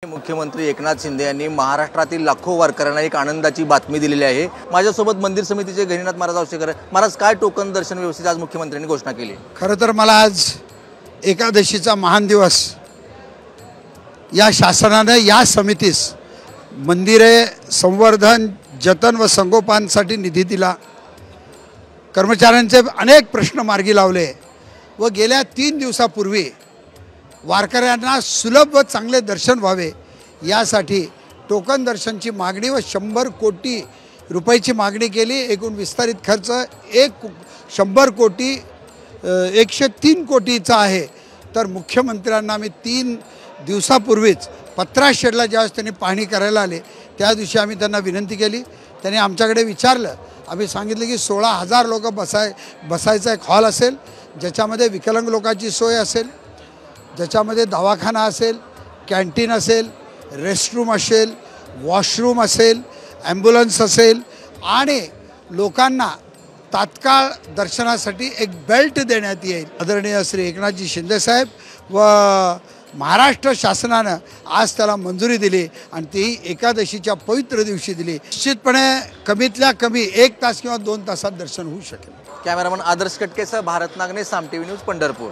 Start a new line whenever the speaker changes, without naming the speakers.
मुख्यमंत्री एकनाथ शिंदे यांनी महाराष्ट्रातील लाखो वारकऱ्यांना एक आनंदाची बातमी दिलेली आहे। माझ्यासोबत मंदिर समितीचे गहिनीनाथ महाराज आवशेकर। महाराज, काय टोकन दर्शन व्यवस्थित आज मुख्यमंत्र्यांनी घोषणा केली?
खरं तर मला आज एकादशीचा महान दिवस या शासनाने या समितीस मंदिरे संवर्धन जतन व संगोपनासाठी निधी दिला। कर्मचाऱ्यांचे अनेक प्रश्न मार्गी लावले व गेल्या 3 दिवसापूर्वी वारकऱ्यांना सुलभ व चांगले दर्शन व्हावे यासाठी टोकन दर्शनची मागणी व 100 कोटी रुपयाची मागणी केली। एकूण विस्तारित खर्च 100 कोटी 103 कोटीचा आहे। तर मुख्यमंत्र्यांना मी 3 दिवसापूर्वीच पत्राशेडला ज्यावेळेस त्यांनी पाहणी करायला आले त्या दिवशी आम्ही त्यांना विनंती केली। त्यांनी आमच्याकडे विचारलं, आम्ही सांगितलं की 16,000 लोक बसायचा एक हॉल असेल, ज्याच्यामध्ये विकलांग लोकांची सोय असेल, ज्याच्यामध्ये दवाखाना असेल, कॅन्टीन असेल, रेस्टरूम असेल, वॉशरूम असेल, ॲम्ब्युलन्स असेल आणि लोकांना तात्काळ दर्शनासाठी एक बेल्ट देण्यात येईल। आदरणीय श्री एकनाथजी शिंदे साहेब व महाराष्ट्र शासनाने आज त्याला मंजुरी दिली आणि ती एकादशीच्या पवित्र दिवशी दिली। निश्चितपणे कमीतल्या कमी 1 तास किंवा 2 तासात दर्शन होऊ शकेल।
कॅमेरामन आदर्श कटकेसह भारत नागने, साम टीव्ही न्यूज, पंढरपूर।